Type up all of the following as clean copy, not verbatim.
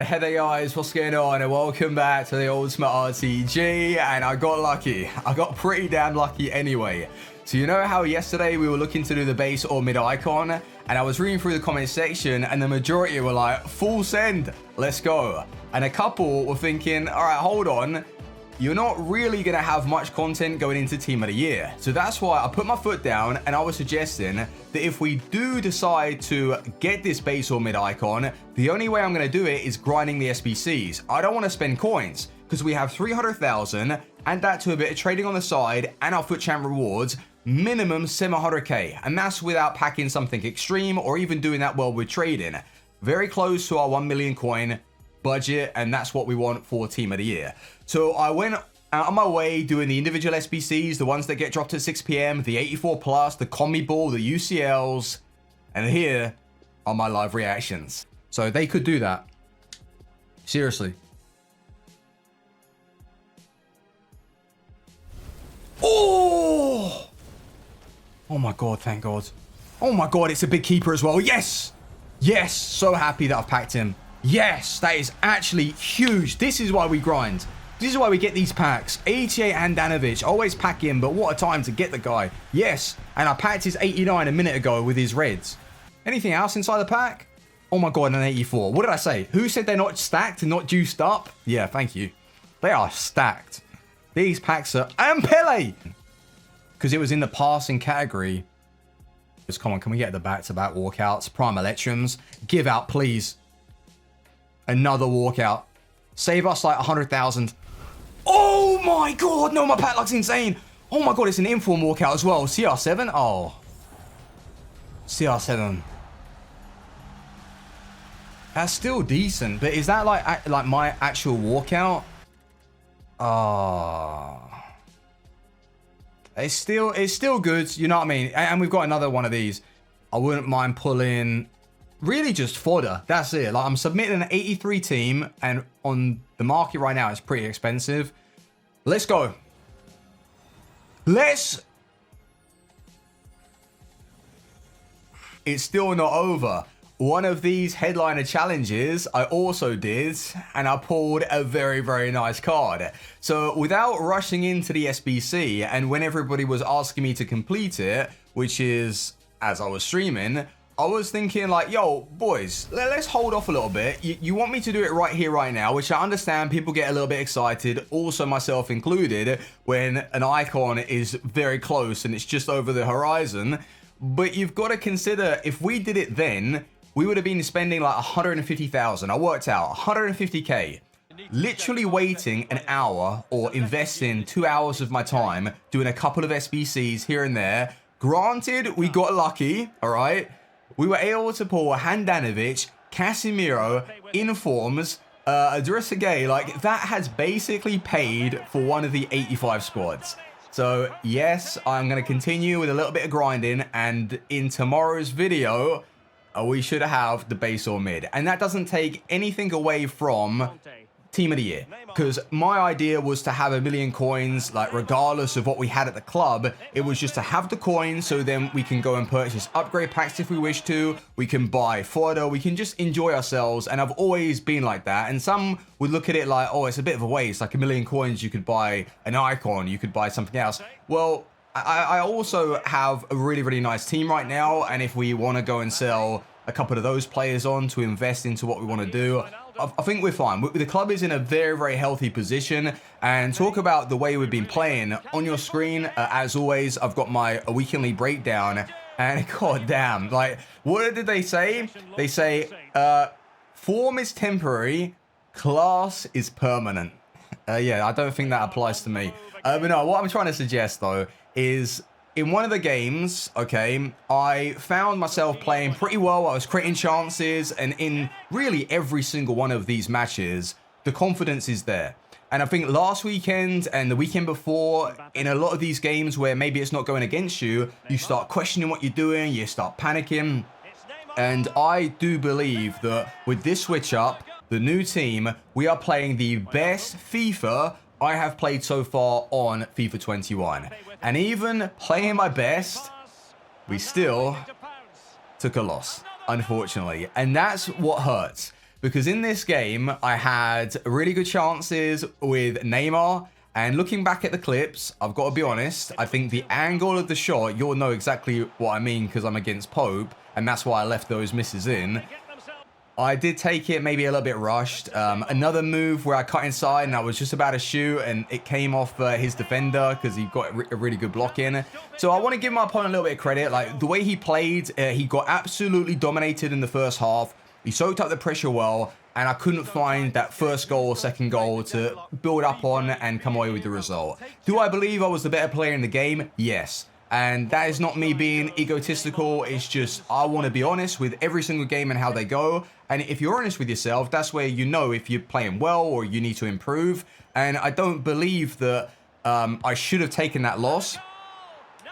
Hey there guys, what's going on, and welcome back to the Ultimate RTG. And I got lucky. I got pretty damn lucky anyway. So you know how yesterday we were looking to do the base or mid icon, and I was reading through the comment section and the majority were like, full send, let's go. And a couple were thinking, all right, hold on, you're not really going to have much content going into Team of the Year. So that's why I put my foot down and I was suggesting that if we do decide to get this base or mid icon, the only way I'm going to do it is grinding the SBCs. I don't want to spend coins because we have 300,000 and that to a bit of trading on the side and our foot champ rewards, minimum 700k. And that's without packing something extreme or even doing that well with trading. Very close to our 1 million coin budget, and that's what we want for Team of the Year. So I went out on my way doing the individual SBCs, the ones that get dropped at 6 p.m, the 84 plus, the combi ball, the UCLs, and here are my live reactions. So they could do that. Seriously. Oh! Oh my god, thank god. Oh my god, it's a big keeper as well. Yes! Yes, so happy that I've packed him. Yes, that is actually huge. This is why we grind. This is why we get these packs. 88 Handanovic, always pack him, but what a time to get the guy. Yes, and I packed his 89 a minute ago with his reds. Anything else inside the pack? Oh my god, an 84. What did I say? Who said they're not stacked and not juiced up? Yeah, thank you. They are stacked. These packs are... And Pele! Because it was in the passing category. Just come on, can we get the back-to-back walkouts? Prime Electrums. Give out, please. Another walkout. Save us like 100,000. Oh my god, no, my pack luck's insane. Oh my god, it's an inform walkout as well. CR7? Oh. CR7. That's still decent, but is that like my actual walkout? Oh. It's still good, you know what I mean? And we've got another one of these. I wouldn't mind pulling... Really just fodder. That's it. Like, I'm submitting an 83 team, and on the market right now, it's pretty expensive. Let's go. It's still not over. One of these headliner challenges I also did, and I pulled a very, very nice card. So without rushing into the SBC, and when everybody was asking me to complete it, which is as I was streaming, I was thinking like, yo, boys, let's hold off a little bit. You want me to do it right here, right now, which I understand people get a little bit excited, also myself included, when an icon is very close and it's just over the horizon. But you've got to consider, if we did it then, we would have been spending like 150,000. I worked out 150k. Literally waiting an hour or investing 2 hours of my time doing a couple of SBCs here and there. Granted, we got lucky, all right? We were able to pull Handanovic, Casemiro, Informs, Adrissa Gay. Like, that has basically paid for one of the 85 squads. So, yes, I'm going to continue with a little bit of grinding. And in tomorrow's video, we should have the base or mid. And that doesn't take anything away from Team of the Year, because my idea was to have 1 million coins, like regardless of what we had at the club. It was just to have the coins, so then we can go and purchase upgrade packs if we wish to. We can buy fodder, we can just enjoy ourselves, and I've always been like that. And some would look at it like, oh, it's a bit of a waste, like 1 million coins, you could buy an icon, you could buy something else. Well, I also have a really, really nice team right now, and if we want to go and sell a couple of those players on to invest into what we want to do, I think we're fine. The club is in a very, very healthy position. And talk about the way we've been playing. On your screen, as always, I've got my weekly breakdown. And god damn, like, what did they say? They say, form is temporary, class is permanent. Yeah, I don't think that applies to me. But no, what I'm trying to suggest, though, is... in one of the games, okay, I found myself playing pretty well. I was creating chances, and in really every single one of these matches, the confidence is there. And I think last weekend and the weekend before, in a lot of these games where maybe it's not going against you, you start questioning what you're doing, you start panicking. And I do believe that with this switch up, the new team, we are playing the best FIFA I have played so far on FIFA 21. And even playing my best, we still took a loss, unfortunately. And that's what hurts. because in this game, I had really good chances with Neymar. And looking back at the clips, I've got to be honest, I think the angle of the shot, you'll know exactly what I mean because I'm against Pope, and that's why I left those misses in. I did take it maybe a little bit rushed. Another move where I cut inside and I was just about to shoot and it came off his defender because he got a really good block in. So I want to give my opponent a little bit of credit. Like the way he played, he got absolutely dominated in the first half. He soaked up the pressure well, and I couldn't find that first goal or second goal to build up on and come away with the result. Do I believe I was the better player in the game? Yes. And that is not me being egotistical. It's just I want to be honest with every single game and how they go. And if you're honest with yourself, that's where you know if you're playing well or you need to improve. And I don't believe that I should have taken that loss,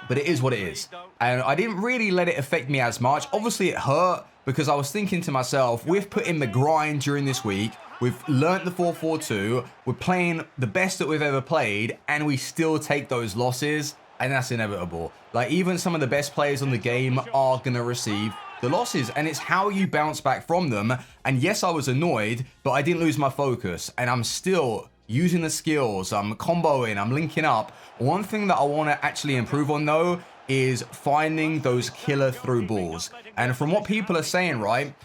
but it is what it is. And I didn't really let it affect me as much. Obviously, it hurt because I was thinking to myself, we've put in the grind during this week. We've learnt the 4-4-2. We're playing the best that we've ever played, and we still take those losses. And that's inevitable. Like, even some of the best players on the game are going to receive the losses. And it's how you bounce back from them. And yes, I was annoyed, but I didn't lose my focus. And I'm still using the skills. I'm comboing. I'm linking up. One thing that I want to actually improve on, though, is finding those killer through balls. And from what people are saying, right,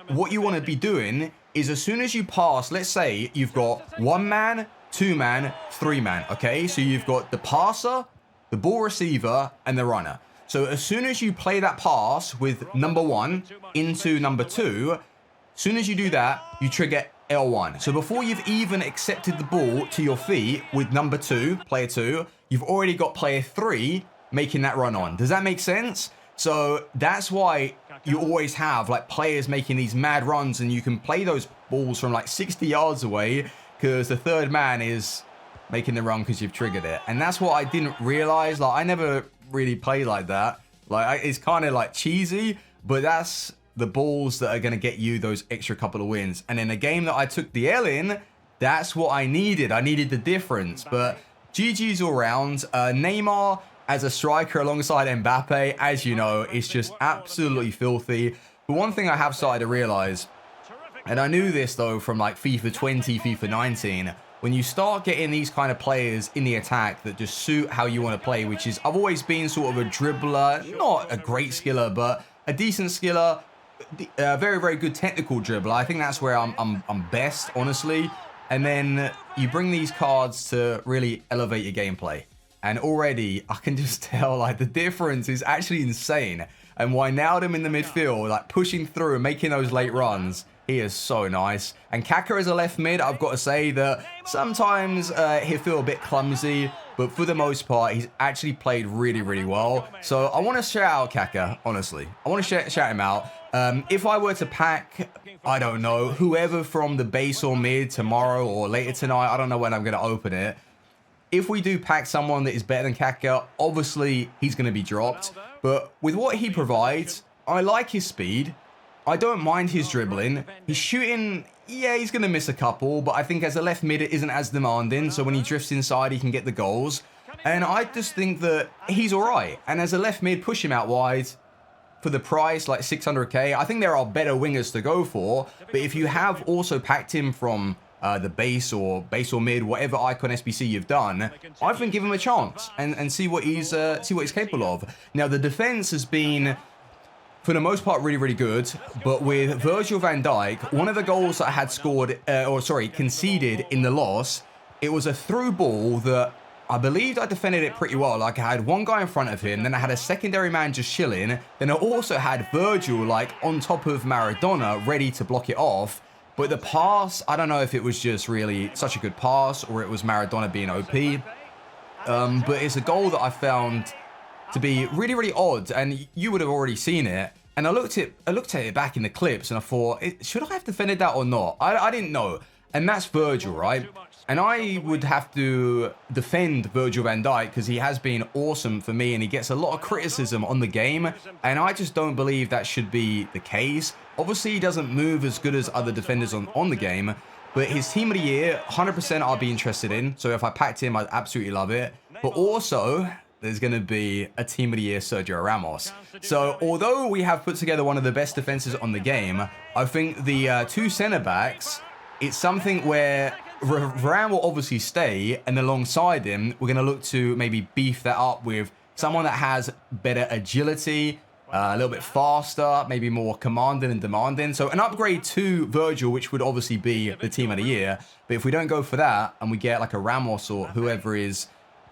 what you want to be doing is as soon as you pass, let's say you've got 1 man, 2 man, 3 man. Okay, so you've got the passer, the ball receiver, and the runner. So as soon as you play that pass with number 1 into number 2, as soon as you do that, you trigger L1. So before you've even accepted the ball to your feet with number 2, player 2, you've already got player 3 making that run on. Does that make sense? So that's why you always have like players making these mad runs, and you can play those balls from like 60 yards away because the third man is making the run because you've triggered it. And that's what I didn't realize. Like, I never really played like that. Like, it's kind of like cheesy, but that's the balls that are going to get you those extra couple of wins. And in a game that I took the L in, that's what I needed. I needed the difference. But GG's all round. Neymar as a striker alongside Mbappe, as you know, is just absolutely filthy. But one thing I have started to realize, and I knew this though from like FIFA 20, FIFA 19, when you start getting these kind of players in the attack that just suit how you want to play, which is, I've always been sort of a dribbler, not a great skiller, but a decent skiller, very, very good technical dribbler. I think that's where I'm best, honestly. And then you bring these cards to really elevate your gameplay. And already I can just tell like the difference is actually insane. And Wijnaldum in the midfield, like pushing through and making those late runs, he is so nice. And Kaka as a left mid, I've got to say that sometimes he'll feel a bit clumsy, but for the most part, he's actually played really, really well. So I want to shout out Kaka, honestly. I want to shout him out. If I were to pack, I don't know, whoever from the base or mid tomorrow or later tonight, I don't know when I'm going to open it. If we do pack someone that is better than Kaka, obviously he's going to be dropped. But with what he provides, I like his speed. I don't mind his dribbling. His shooting, yeah, he's going to miss a couple. But I think as a left mid, it isn't as demanding. So when he drifts inside, he can get the goals. And I just think that he's all right. And as a left mid, push him out wide for the price, like 600k. I think there are better wingers to go for. But if you have also packed him from the base or mid, whatever icon SBC you've done, I think give him a chance and see what he's capable of. Now the defense has been, for the most part, really, really good. But with Virgil van Dijk, one of the goals that I had conceded in the loss, it was a through ball that I believed I defended it pretty well. Like, I had one guy in front of him, then I had a secondary man just chilling, then I also had Virgil like on top of Maradona ready to block it off. But the pass, I don't know if it was just really such a good pass or it was Maradona being OP. But it's a goal that I found to be really, really odd, and you would have already seen it. And I looked at it back in the clips, and I thought, should I have defended that or not? I didn't know. And that's Virgil, right? And I would have to defend Virgil van Dijk because he has been awesome for me, and he gets a lot of criticism on the game. And I just don't believe that should be the case. Obviously, he doesn't move as good as other defenders on the game, but his team of the year, 100% I'll be interested in. So if I packed him, I'd absolutely love it. But also, there's going to be a Team of the Year Sergio Ramos. So although we have put together one of the best defenses on the game, I think the two centre-backs, it's something where Varane will obviously stay, and alongside him, we're going to look to maybe beef that up with someone that has better agility, a little bit faster, maybe more commanding and demanding. So an upgrade to Virgil, which would obviously be the Team of the Year. But if we don't go for that and we get like a Ramos or whoever is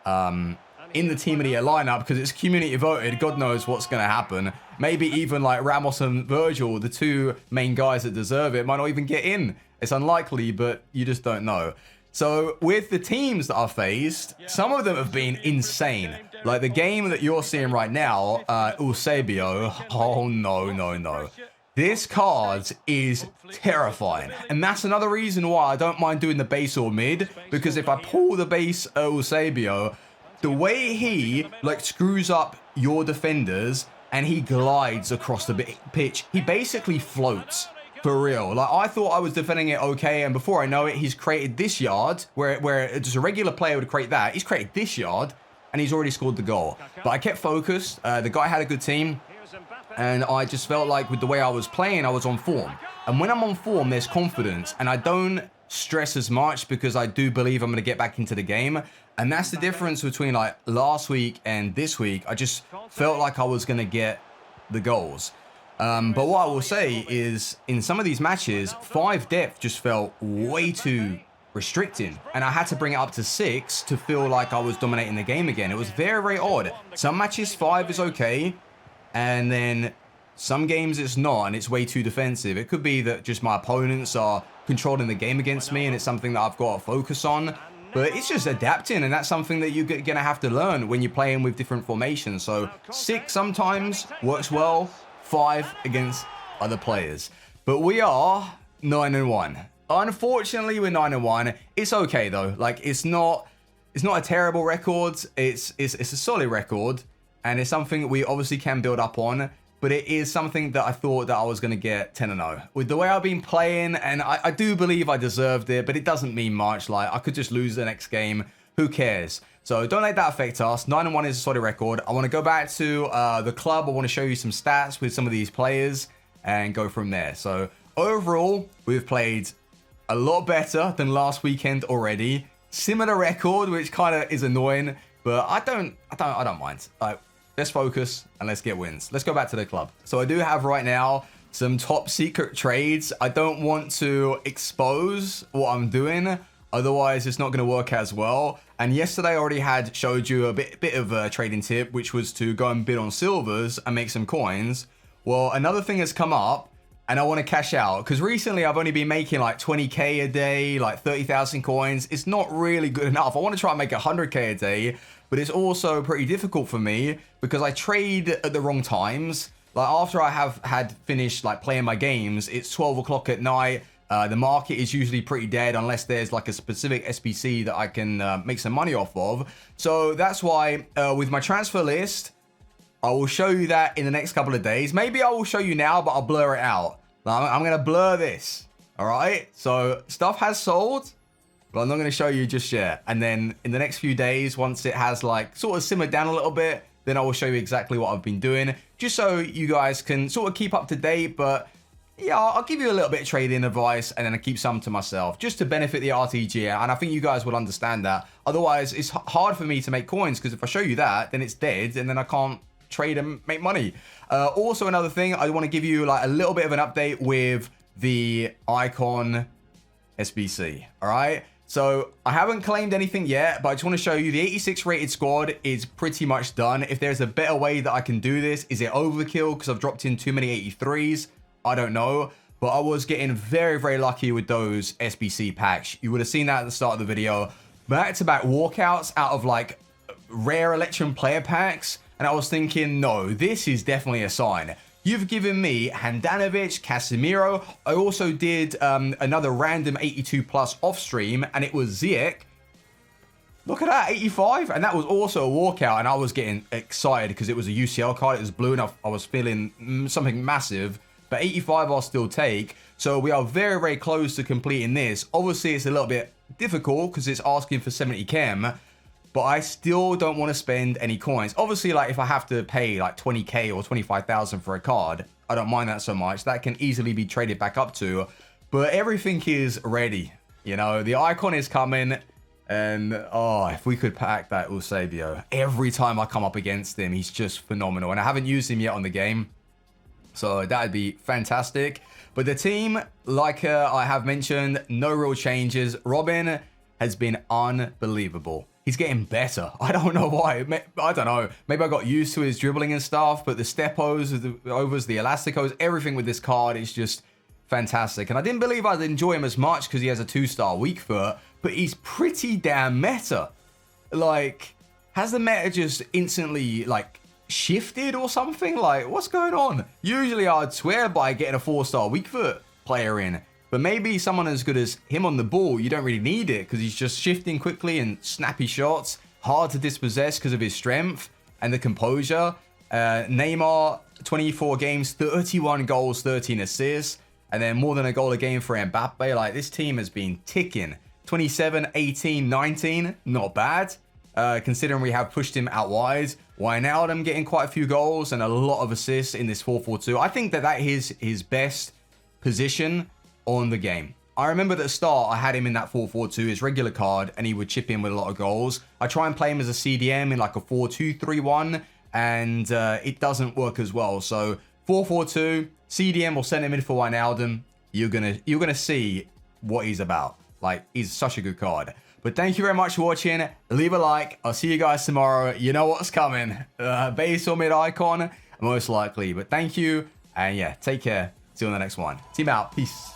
in the Team of the Year lineup, because it's community voted, God knows what's going to happen. Maybe even like Ramos and Virgil, the two main guys that deserve it, might not even get in. It's unlikely, but you just don't know. So with the teams that I've faced, some of them have been insane. Like the game that you're seeing right now, Eusebio, oh no. This card is terrifying. And that's another reason why I don't mind doing the base or mid, because if I pull the base Eusebio, the way he like screws up your defenders and he glides across the pitch, he basically floats. For real. Like, I thought I was defending it okay, and before I know it, he's created this yard, where just a regular player would create that. He's created this yard, and he's already scored the goal. But I kept focused. The guy had a good team, and I just felt like with the way I was playing, I was on form. And when I'm on form, there's confidence, and I don't stress as much because I do believe I'm going to get back into the game. And that's the difference between, like, last week and this week. I just felt like I was going to get the goals. But what I will say is, in some of these matches, 5 depth just felt way too restricting. And I had to bring it up to 6 to feel like I was dominating the game again. It was very, very odd. Some matches 5 is okay, and then some games it's not, and it's way too defensive. It could be that just my opponents are controlling the game against me, and it's something that I've got to focus on. But it's just adapting, and that's something that you're going to have to learn when you're playing with different formations. So 6 sometimes works well. 5 against other players. But we are 9-1. Unfortunately, we're 9-1. It's okay though. Like, it's not a terrible record. It's a solid record, and it's something that we obviously can build up on. But it is something that I thought that I was going to get 10-0 with the way I've been playing, and I do believe I deserved it. But it doesn't mean much. Like, I could just lose the next game. Who cares? So don't let that affect us. 9-1 is a solid record. I want to go back to the club. I want to show you some stats with some of these players and go from there. So overall, we've played a lot better than last weekend already. Similar record, which kind of is annoying, but I don't mind. Like, let's focus and let's get wins. Let's go back to the club. So I do have right now some top secret trades. I don't want to expose what I'm doing. Otherwise, it's not going to work as well. And yesterday I already showed you a bit of a trading tip, which was to go and bid on silvers and make some coins. Well, another thing has come up, and I want to cash out. Because recently I've only been making like 20k a day, like 30,000 coins. It's not really good enough. I want to try and make 100k a day, but it's also pretty difficult for me because I trade at the wrong times. Like, after I have had finished like playing my games, it's 12 o'clock at night. The market is usually pretty dead unless there's like a specific SBC that I can make some money off of. So that's why with my transfer list, I will show you that in the next couple of days. Maybe I will show you now, but I'll blur it out. I'm going to blur this. All right. So stuff has sold, but I'm not going to show you just yet. And then in the next few days, once it has like sort of simmered down a little bit, then I will show you exactly what I've been doing, just so you guys can sort of keep up to date. But yeah, I'll give you a little bit of trading advice, and then I keep some to myself just to benefit the RTG. And I think you guys will understand that. Otherwise, it's hard for me to make coins, because if I show you that, then it's dead, and then I can't trade and make money. Also, another thing, I want to give you like a little bit of an update with the Icon SBC. All right. So I haven't claimed anything yet, but I just want to show you the 86 rated squad is pretty much done. If there's a better way that I can do this, is it overkill because I've dropped in too many 83s? I don't know, but I was getting very, very lucky with those SBC packs. You would have seen that at the start of the video. Back-to-back walkouts out of like rare election player packs. And I was thinking, no, this is definitely a sign. You've given me Handanovic, Casemiro. I also did another random 82 plus off stream, and it was Ziyech. Look at that, 85. And that was also a walkout, and I was getting excited because it was a UCL card. It was blue, and I was feeling something massive. But 85 I'll still take. So we are very, very close to completing this. Obviously, it's a little bit difficult because it's asking for 70 chem. but I still don't want to spend any coins. Obviously, like if I have to pay like 20k or 25,000 for a card, I don't mind that so much. That can easily be traded back up to, but everything is ready. You know, the icon is coming, and oh, if we could pack that Eusebio. Every time I come up against him, he's just phenomenal, and I haven't used him yet on the game, so that'd be fantastic. But the team, like I have mentioned, no real changes. Robin has been unbelievable. He's getting better. I don't know why. I don't know. Maybe I got used to his dribbling and stuff, but the step-overs, the overs, the elasticos, everything with this card is just fantastic. And I didn't believe I'd enjoy him as much because he has a 2-star weak foot, but he's pretty damn meta. Like, has the meta just instantly, like, shifted or something? Like, what's going on? Usually I'd swear by getting a 4-star weak foot player in, but maybe someone as good as him on the ball, you don't really need it because he's just shifting quickly and snappy shots, hard to dispossess because of his strength and the composure. Neymar, 24 games, 31 goals, 13 assists, and then more than a goal a game for Mbappe. Like, this team has been ticking. 27, 18, 19, not bad. Considering we have pushed him out wide. Wijnaldum getting quite a few goals and a lot of assists in this 4-4-2. I think that is his best position on the game. I remember at the start, I had him in that 4-4-2, his regular card, and he would chip in with a lot of goals. I try and play him as a CDM in like a 4-2-3-1, and it doesn't work as well. So 4-4-2, CDM or center mid for Wijnaldum, you're gonna see what he's about. Like, he's such a good card. But thank you very much for watching. Leave a like. I'll see you guys tomorrow. You know what's coming. Base or mid icon, most likely. But thank you, and yeah, take care. See you on the next one. Team out. Peace.